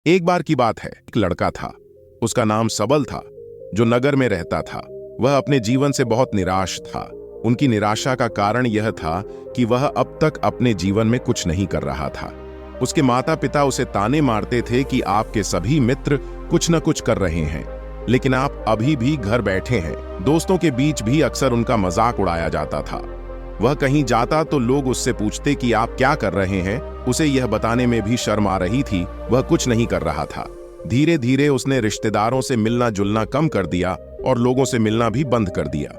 एक बार की बात है, एक लड़का था। उसका नाम सबल था, जो नगर में रहता था। वह अपने जीवन से बहुत निराश था। उनकी निराशा का कारण यह था कि वह अब तक अपने जीवन में कुछ नहीं कर रहा था। उसके माता पिता उसे ताने मारते थे कि आपके सभी मित्र कुछ न कुछ कर रहे हैं, लेकिन आप अभी भी घर बैठे हैं। दोस्तों के बीच भी अक्सर उनका मजाक उड़ाया जाता था। वह कहीं जाता तो लोग उससे पूछते कि आप क्या कर रहे हैं। उसे यह बताने में भी शर्म आ रही थी, वह कुछ नहीं कर रहा था। धीरे धीरे उसने रिश्तेदारों से मिलना जुलना कम कर दिया और लोगों से मिलना भी बंद कर दिया।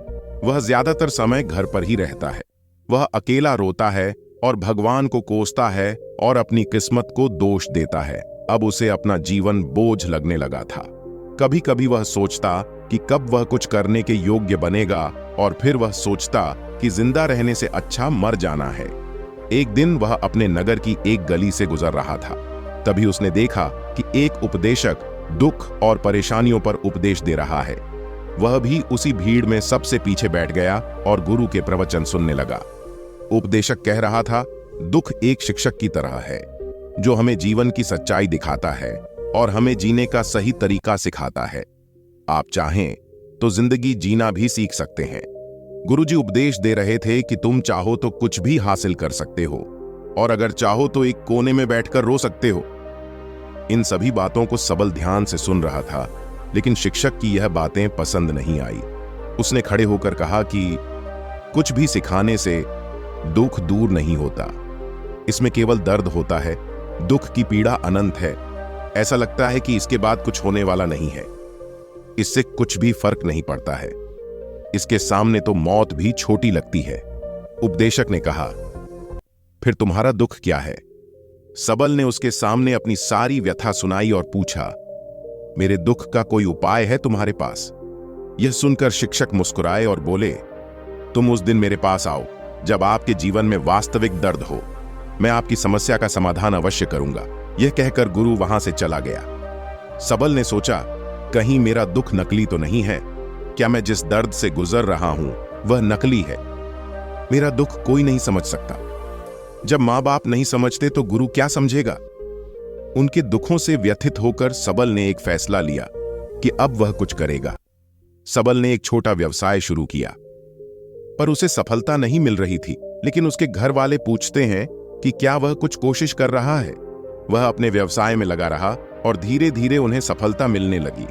वह ज्यादातर समय घर पर ही रहता है। वह अकेला रोता है और भगवान को कोसता है और अपनी किस्मत को दोष देता है। अब उसे अपना जीवन बोझ लगने लगा था। कभी कभी वह सोचता कि कब वह कुछ करने के योग्य बनेगा, और फिर वह सोचता कि जिंदा रहने से अच्छा मर जाना है। एक दिन वह अपने नगर की एक गली से गुजर रहा था। तभी उसने देखा कि एक उपदेशक दुख और परेशानियों पर उपदेश दे रहा है। वह भी उसी भीड़ में सबसे पीछे बैठ गया और गुरु के प्रवचन सुनने लगा। उपदेशक कह रहा था, दुख एक शिक्षक की तरह है, जो हमें जीवन की सच्चाई दिखाता है और हमें जीने का सही तरीका सिखाता है। आप चाहें तो जिंदगी जीना भी सीख सकते हैं। गुरुजी उपदेश दे रहे थे कि तुम चाहो तो कुछ भी हासिल कर सकते हो, और अगर चाहो तो एक कोने में बैठकर रो सकते हो। इन सभी बातों को सबल ध्यान से सुन रहा था, लेकिन शिक्षक की यह बातें पसंद नहीं आई। उसने खड़े होकर कहा कि कुछ भी सिखाने से दुख दूर नहीं होता, इसमें केवल दर्द होता है। दुख की पीड़ा अनंत है। ऐसा लगता है कि इसके बाद कुछ होने वाला नहीं है। इससे कुछ भी फर्क नहीं पड़ता है। इसके सामने तो मौत भी छोटी लगती है। उपदेशक ने कहा, फिर तुम्हारा दुख क्या है? सबल ने उसके सामने अपनी सारी व्यथा सुनाई और पूछा, मेरे दुख का कोई उपाय है तुम्हारे पास? यह सुनकर शिक्षक मुस्कुराए और बोले, तुम उस दिन मेरे पास आओ जब आपके जीवन में वास्तविक दर्द हो। मैं आपकी समस्या का समाधान अवश्य करूंगा। यह कहकर गुरु वहां से चला गया। सबल ने सोचा, कहीं मेरा दुख नकली तो नहीं है? क्या मैं जिस दर्द से गुजर रहा हूं वह नकली है? मेरा दुख कोई नहीं समझ सकता। जब मां बाप नहीं समझते तो गुरु क्या समझेगा? उनके दुखों से व्यथित होकर सबल ने एक फैसला लिया कि अब वह कुछ करेगा। सबल ने एक छोटा व्यवसाय शुरू किया, पर उसे सफलता नहीं मिल रही थी। लेकिन उसके घर वाले पूछते हैं कि क्या वह कुछ कोशिश कर रहा है। वह अपने व्यवसाय में लगा रहा और धीरे धीरे उन्हें सफलता मिलने लगी।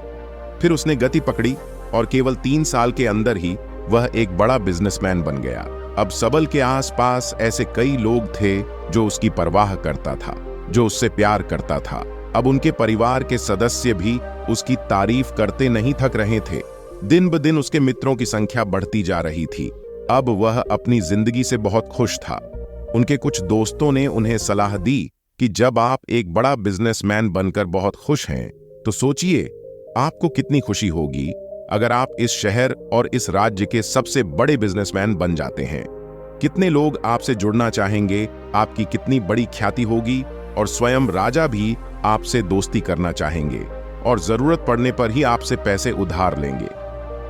फिर उसने गति पकड़ी और केवल 3 साल के अंदर ही वह एक बड़ा बिजनेसमैन बन गया। अब सबल के आसपास ऐसे कई लोग थे जो उसकी परवाह करता था, जो उससे प्यार करता था। अब उनके परिवार के सदस्य भी उसकी तारीफ करते नहीं थक रहे थे। दिन ब दिन उसके मित्रों की संख्या बढ़ती जा रही थी। अब वह अपनी जिंदगी से बहुत खुश था। उनके कुछ दोस्तों ने उन्हें सलाह दी कि जब आप एक बड़ा बिजनेसमैन बनकर बहुत खुश हैं, तो सोचिए आपको कितनी खुशी होगी अगर आप इस शहर और इस राज्य के सबसे बड़े बिजनेसमैन बन जाते हैं। कितने लोग आपसे जुड़ना चाहेंगे, आपकी कितनी बड़ी ख्याति होगी, और स्वयं राजा भी आपसे दोस्ती करना चाहेंगे और जरूरत पड़ने पर ही आपसे पैसे उधार लेंगे।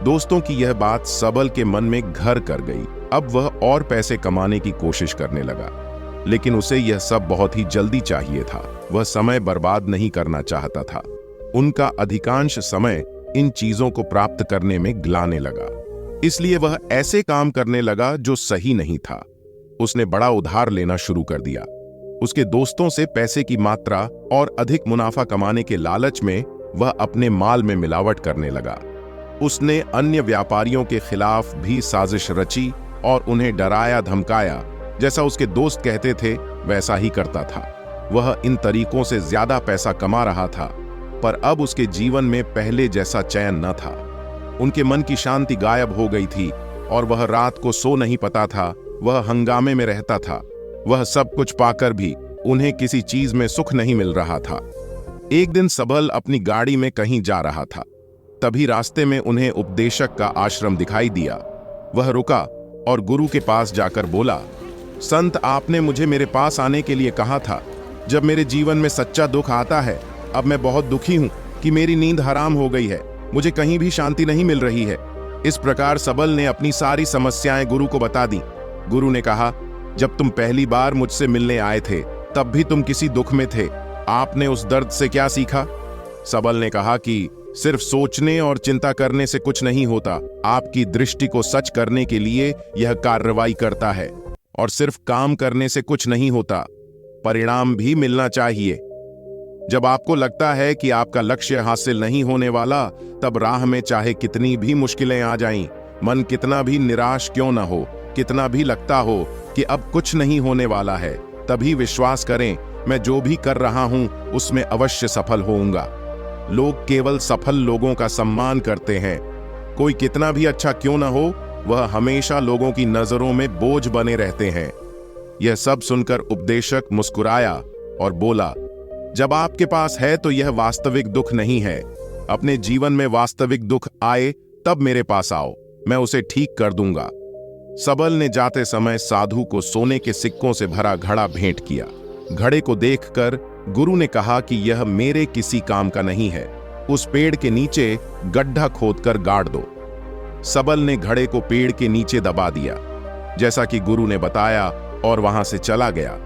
दोस्तों की यह बात सबल के मन में घर कर गई। अब वह और पैसे कमाने की कोशिश करने लगा, लेकिन उसे यह सब बहुत ही जल्दी चाहिए था। वह समय बर्बाद नहीं करना चाहता था। उनका अधिकांश समय इन चीजों को प्राप्त करने में गलाने लगा। इसलिए वह ऐसे काम करने लगा जो सही नहीं था। उसने बड़ा उधार लेना शुरू कर दिया। उसके दोस्तों से पैसे की मात्रा और अधिक मुनाफा कमाने के लालच में वह अपने माल में मिलावट करने लगा। उसने अन्य व्यापारियों के खिलाफ भी साजिश रची और उन्हें डराया धमकाया। जैसा उसके दोस्त कहते थे वैसा ही करता था। वह इन तरीकों से ज्यादा पैसा कमा रहा था, पर अब उसके जीवन में पहले जैसा चैन न था। उनके मन की शांति गायब हो गई थी और वह रात को सो नहीं पाता था। वह हंगामे में रहता था। वह सब कुछ पाकर भी उन्हें किसी चीज में सुख नहीं मिल रहा था। एक दिन सबल अपनी गाड़ी में कहीं जा रहा था। तभी रास्ते में उन्हें उपदेशक का आश्रम दिखाई दिया। वह रुका और गुरु के पास जाकर बोला, संत, आपने मुझे मेरे पास आने के लिए कहा था। जब मेरे जीवन में सच्चा दुख आता है, अब मैं बहुत दुखी हूं कि मेरी नींद हराम हो गई है। मुझे कहीं भी शांति नहीं मिल रही है। इस प्रकार सबल ने अपनी सारी समस्याएं गुरु को बता दी। गुरु ने कहा, जब तुम पहली बार मुझसे मिलने आए थे तब भी तुम किसी दुख में थे। आपने उस दर्द से क्या सीखा? सबल ने कहा कि सिर्फ सोचने और चिंता करने से कुछ नहीं होता। आपकी दृष्टि को सच करने के लिए यह कार्रवाई करता है। और सिर्फ काम करने से कुछ नहीं होता, परिणाम भी मिलना चाहिए। जब आपको लगता है कि आपका लक्ष्य हासिल नहीं होने वाला, तब राह में चाहे कितनी भी मुश्किलें आ जाएं, मन कितना भी निराश क्यों न हो, कितना भी लगता हो कि अब कुछ नहीं होने वाला है, तभी विश्वास करें, मैं जो भी कर रहा हूं उसमें अवश्य सफल होऊंगा। लोग केवल सफल लोगों का सम्मान करते हैं। कोई कितना भी अच्छा क्यों न हो, वह हमेशा लोगों की नजरों में बोझ बने रहते हैं। यह सब सुनकर उपदेशक मुस्कुराया और बोला, जब आपके पास है तो यह वास्तविक दुख नहीं है। अपने जीवन में वास्तविक दुख आए तब मेरे पास आओ, मैं उसे ठीक कर दूंगा। सबल ने जाते समय साधु को सोने के सिक्कों से भरा घड़ा भेंट किया। घड़े को देखकर गुरु ने कहा कि यह मेरे किसी काम का नहीं है, उस पेड़ के नीचे गड्ढा खोदकर गाड़ दो। सबल ने घड़े को पेड़ के नीचे दबा दिया, जैसा कि गुरु ने बताया, और वहां से चला गया।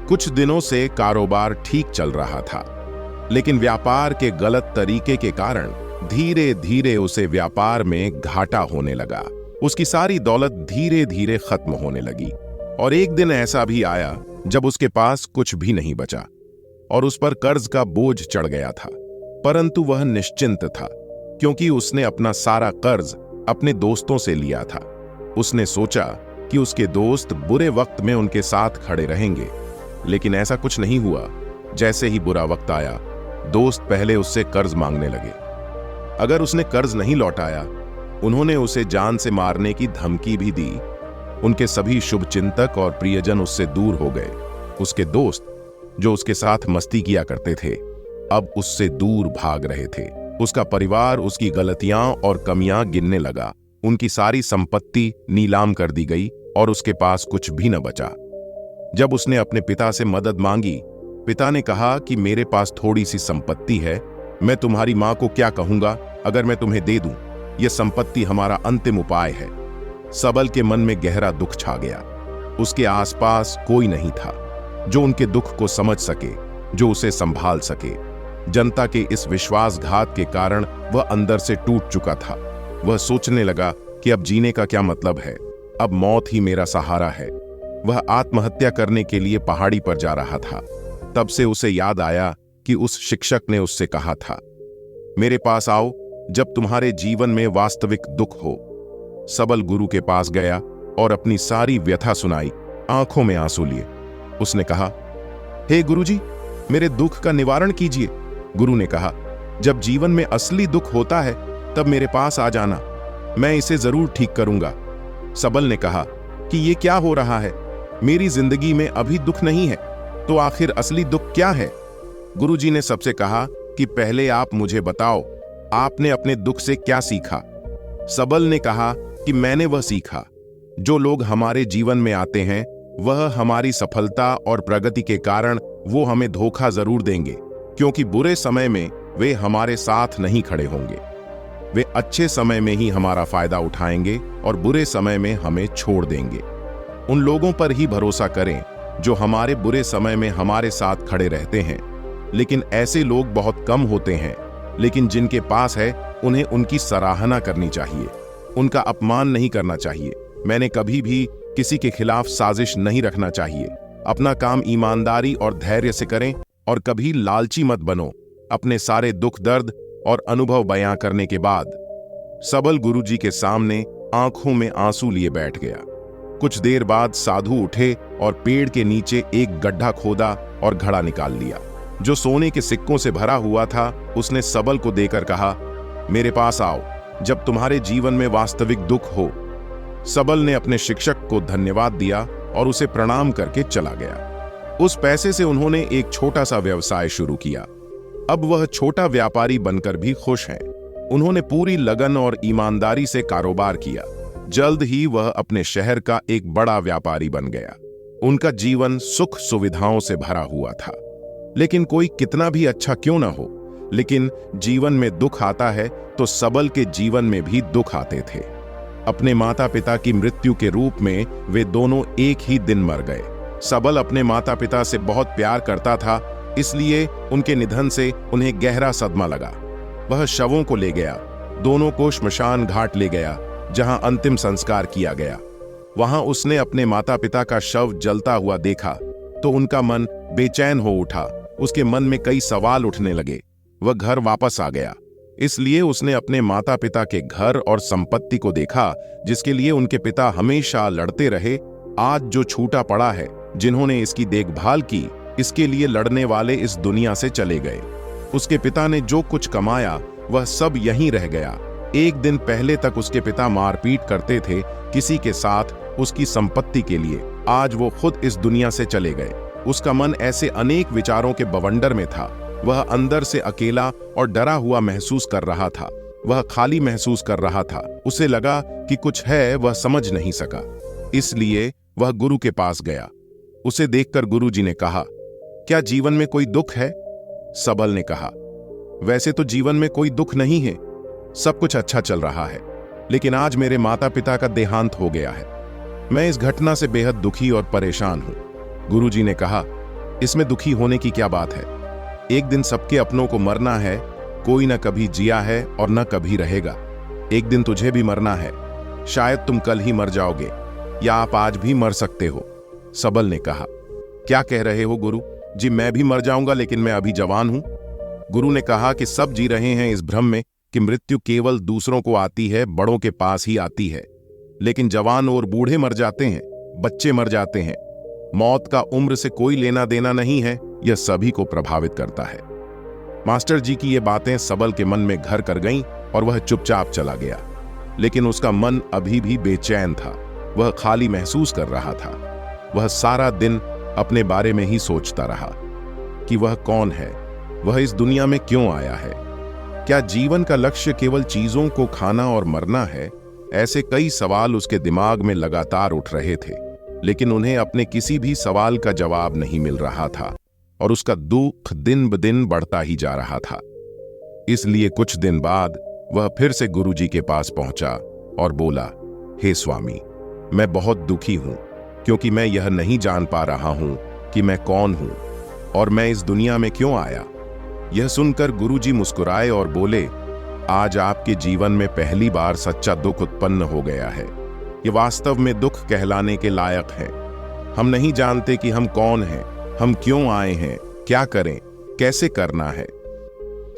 कुछ दिनों से कारोबार ठीक चल रहा था, लेकिन व्यापार के गलत तरीके के कारण धीरे धीरे उसे व्यापार में घाटा होने लगा। उसकी सारी दौलत धीरे धीरे खत्म होने लगी। और एक दिन ऐसा भी आया जब उसके पास कुछ भी नहीं बचा और उस पर कर्ज का बोझ चढ़ गया था। परंतु वह निश्चिंत था, क्योंकि उसने अपना सारा कर्ज अपने दोस्तों से लिया था। उसने सोचा कि उसके दोस्त बुरे वक्त में उनके साथ खड़े रहेंगे, लेकिन ऐसा कुछ नहीं हुआ। जैसे ही बुरा वक्त आया, दोस्त पहले उससे कर्ज मांगने लगे। अगर उसने कर्ज नहीं लौटाया, उन्होंने उसे जान से मारने की धमकी भी दी। उनके सभी शुभचिंतक और प्रियजन उससे दूर हो गए। उसके दोस्त, जो उसके साथ मस्ती किया करते थे, अब उससे दूर भाग रहे थे। उसका परिवार उसकी गलतियां और कमियां गिनने लगा। उनकी सारी संपत्ति नीलाम कर दी गई और उसके पास कुछ भी न बचा। जब उसने अपने पिता से मदद मांगी, पिता ने कहा कि मेरे पास थोड़ी सी संपत्ति है, मैं तुम्हारी मां को क्या कहूंगा अगर मैं तुम्हें दे दूं? यह संपत्ति हमारा अंतिम उपाय है। सबल के मन में गहरा दुख छा गया। उसके आसपास कोई नहीं था जो उनके दुख को समझ सके, जो उसे संभाल सके। जनता के इस विश्वासघात के कारण वह अंदर से टूट चुका था। वह सोचने लगा कि अब जीने का क्या मतलब है, अब मौत ही मेरा सहारा है। वह आत्महत्या करने के लिए पहाड़ी पर जा रहा था। तब से उसे याद आया कि उस शिक्षक ने उससे कहा था, मेरे पास आओ जब तुम्हारे जीवन में वास्तविक दुख हो। सबल गुरु के पास गया और अपनी सारी व्यथा सुनाई, आंखों में आंसू लिए। उसने कहा, हे गुरुजी, मेरे दुख का निवारण कीजिए। गुरु ने कहा, जब जीवन में असली दुख होता है तब मेरे पास आ जाना, मैं इसे जरूर ठीक करूंगा। सबल ने कहा कि ये क्या हो रहा है, मेरी जिंदगी में अभी दुख नहीं है, तो आखिर असली दुख क्या है? गुरुजी ने सबसे कहा कि पहले आप मुझे बताओ, आपने अपने दुख से क्या सीखा? सबल ने कहा कि मैंने वह सीखा, जो लोग हमारे जीवन में आते हैं वह हमारी सफलता और प्रगति के कारण वो हमें धोखा जरूर देंगे, क्योंकि बुरे समय में वे हमारे साथ नहीं खड़े होंगे। वे अच्छे समय में ही हमारा फायदा उठाएंगे और बुरे समय में हमें छोड़ देंगे। उन लोगों पर ही भरोसा करें जो हमारे बुरे समय में हमारे साथ खड़े रहते हैं। लेकिन ऐसे लोग बहुत कम होते हैं, लेकिन जिनके पास है उन्हें उनकी सराहना करनी चाहिए, उनका अपमान नहीं करना चाहिए। मैंने कभी भी किसी के खिलाफ साजिश नहीं रखना चाहिए। अपना काम ईमानदारी और धैर्य से करें और कभी लालची मत बनो। अपने सारे दुख दर्द और अनुभव बयां करने के बाद सबल गुरुजी के सामने आंखों में आंसू लिए बैठ गया। कुछ देर बाद साधु उठे और पेड़ के नीचे एक गड्ढा खोदा और घड़ा निकाल लिया, जो सोने के सिक्कों से भरा हुआ था। उसने सबल को देकर कहा, मेरे पास आओ जब तुम्हारे जीवन में वास्तविक दुख हो। सबल ने अपने शिक्षक को धन्यवाद दिया और उसे प्रणाम करके चला गया। उस पैसे से उन्होंने एक छोटा सा व्यवसाय शुरू किया। अब वह छोटा व्यापारी बनकर भी खुश हैं। उन्होंने पूरी लगन और ईमानदारी से कारोबार किया। जल्द ही वह अपने शहर का एक बड़ा व्यापारी बन गया। उनका जीवन सुख सुविधाओं से भरा हुआ था। लेकिन कोई कितना भी अच्छा क्यों ना हो, लेकिन जीवन में दुख आता है तो सबल के जीवन में भी दुख आते थे। अपने माता पिता की मृत्यु के रूप में वे दोनों एक ही दिन मर गए। सबल अपने माता पिता से बहुत प्यार करता था, इसलिए उनके निधन से उन्हें गहरा सदमा लगा। वह शवों को ले गया, दोनों को श्मशान घाट ले गया जहां अंतिम संस्कार किया गया। वहां उसने अपने माता पिता का शव जलता हुआ देखा तो उनका मन बेचैन हो उठा। उसके मन में कई सवाल उठने लगे। वह घर वापस आ गया, इसलिए उसने अपने माता पिता के घर और संपत्ति को देखा जिसके लिए उनके पिता हमेशा लड़ते रहे। आज जो छूटा पड़ा है, जिन्होंने इसकी देखभाल की, इसके लिए लड़ने वाले इस दुनिया से चले गए। उसके पिता ने जो कुछ कमाया वह सब यहीं रह गया। एक दिन पहले तक उसके पिता मारपीट करते थे किसी के साथ उसकी संपत्ति के लिए, आज वो खुद इस दुनिया से चले गए। उसका मन ऐसे अनेक विचारों के बवंडर में था। वह अंदर से अकेला और डरा हुआ महसूस कर रहा था। वह खाली महसूस कर रहा था। उसे लगा कि कुछ है, वह समझ नहीं सका। इसलिए वह गुरु के पास गया। उसे देखकर गुरुजी ने कहा, क्या जीवन में कोई दुख है? सबल ने कहा, वैसे तो जीवन में कोई दुख नहीं है, सब कुछ अच्छा चल रहा है, लेकिन आज मेरे माता पिता का देहांत हो गया है। मैं इस घटना से बेहद दुखी और परेशान हूं। गुरुजी ने कहा, इसमें दुखी होने की क्या बात है? एक दिन सबके अपनों को मरना है। कोई न कभी जिया है और न कभी रहेगा। एक दिन तुझे भी मरना है। शायद तुम कल ही मर जाओगे या आप आज भी मर सकते हो। सबल ने कहा, क्या कह रहे हो गुरु जी? मैं भी मर जाऊंगा, लेकिन मैं अभी जवान हूं। गुरु ने कहा कि सब जी रहे हैं इस भ्रम में कि मृत्यु केवल दूसरों को आती है, बड़ों के पास ही आती है, लेकिन जवान और बूढ़े मर जाते हैं, बच्चे मर जाते हैं। मौत का उम्र से कोई लेना देना नहीं है, यह सभी को प्रभावित करता है। मास्टर जी की ये बातें सबल के मन में घर कर गईं और वह चुपचाप चला गया। लेकिन उसका मन अभी भी बेचैन था। वह खाली महसूस कर रहा था। वह सारा दिन अपने बारे में ही सोचता रहा कि वह कौन है, वह इस दुनिया में क्यों आया है। क्या जीवन का लक्ष्य केवल चीजों को खाना और मरना है? ऐसे कई सवाल उसके दिमाग में लगातार उठ रहे थे, लेकिन उन्हें अपने किसी भी सवाल का जवाब नहीं मिल रहा था और उसका दुख दिन ब दिन बढ़ता ही जा रहा था। इसलिए कुछ दिन बाद वह फिर से गुरुजी के पास पहुंचा और बोला, हे स्वामी, मैं बहुत दुखी हूं क्योंकि मैं यह नहीं जान पा रहा हूं कि मैं कौन हूं और मैं इस दुनिया में क्यों आया। यह सुनकर गुरुजी मुस्कुराए और बोले, आज आपके जीवन में पहली बार सच्चा दुख उत्पन्न हो गया है। ये वास्तव में दुख कहलाने के लायक है। हम नहीं जानते कि हम कौन हैं, हम क्यों आए हैं, क्या करें, कैसे करना है।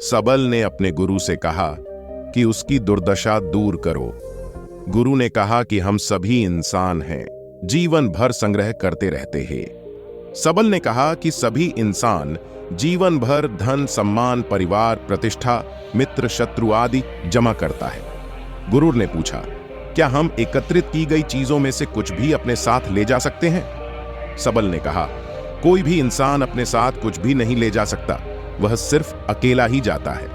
सबल ने अपने गुरु से कहा कि उसकी दुर्दशा दूर करो। गुरु ने कहा कि हम सभी इंसान हैं, जीवन भर संग्रह करते रहते हैं। सबल ने कहा कि सभी इंसान जीवन भर धन, सम्मान, परिवार, प्रतिष्ठा, मित्र, शत्रु आदि जमा करता है। गुरु ने पूछा, क्या हम एकत्रित की गई चीजों में से कुछ भी अपने साथ ले जा सकते हैं? सबल ने कहा, कोई भी इंसान अपने साथ कुछ भी नहीं ले जा सकता, वह सिर्फ अकेला ही जाता है।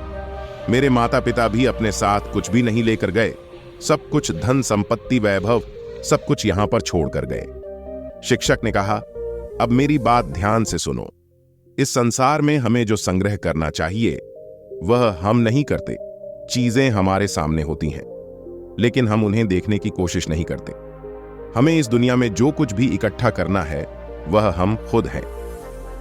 मेरे माता पिता भी अपने साथ कुछ भी नहीं लेकर गए। सब कुछ, धन, संपत्ति, वैभव, सब कुछ यहां पर छोड़कर गए। शिक्षक ने कहा, अब मेरी बात ध्यान से सुनो। इस संसार में हमें जो संग्रह करना चाहिए वह हम नहीं करते। चीजें हमारे सामने होती हैं, लेकिन हम उन्हें देखने की कोशिश नहीं करते। हमें इस दुनिया में जो कुछ भी इकट्ठा करना है वह हम खुद हैं।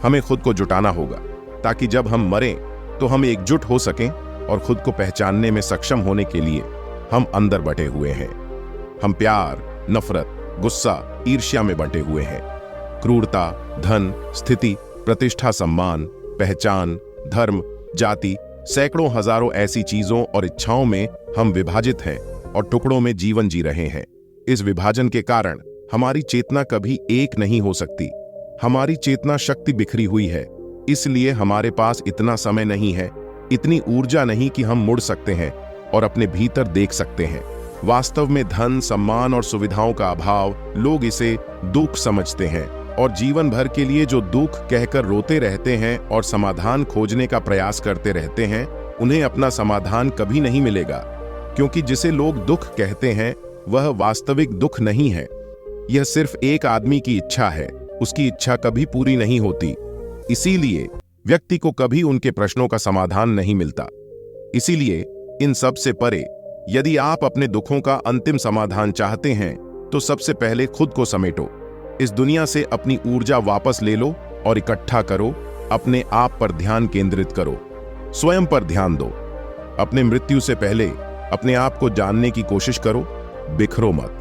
हमें खुद को जुटाना होगा ताकि जब हम मरें तो हम एकजुट हो सकें और खुद को पहचानने में सक्षम होने के लिए हम अंदर बटे हुए हैं। हम प्यार, नफरत, गुस्सा, ईर्ष्या में बंटे हुए हैं। क्रूरता, धन, स्थिति, प्रतिष्ठा, सम्मान, पहचान, धर्म, जाति, सैकड़ों हजारों ऐसी चीजों और इच्छाओं में हम विभाजित हैं और टुकड़ों में जीवन जी रहे हैं। इस विभाजन के कारण हमारी चेतना कभी एक नहीं हो सकती। हमारी चेतना शक्ति बिखरी हुई है, इसलिए हमारे पास इतना समय नहीं है, इतनी ऊर्जा नहीं कि हम मुड़ सकते हैं और अपने भीतर देख सकते हैं। वास्तव में धन, सम्मान और सुविधाओं का अभाव, लोग इसे दुख समझते हैं और जीवन भर के लिए जो दुख कहकर रोते रहते हैं और समाधान खोजने का प्रयास करते रहते हैं, उन्हें अपना समाधान कभी नहीं मिलेगा, क्योंकि जिसे लोग दुख कहते हैं वह वास्तविक दुख नहीं है। यह सिर्फ एक आदमी की इच्छा है, उसकी इच्छा कभी पूरी नहीं होती। इसीलिए व्यक्ति को कभी उनके प्रश्नों का समाधान नहीं मिलता। इसीलिए इन सब से परे, यदि आप अपने दुखों का अंतिम समाधान चाहते हैं तो सबसे पहले खुद को समेटो। इस दुनिया से अपनी ऊर्जा वापस ले लो और इकट्ठा करो, अपने आप पर ध्यान केंद्रित करो, स्वयं पर ध्यान दो। अपने मृत्यु से पहले अपने आप को जानने की कोशिश करो, बिखरो मत।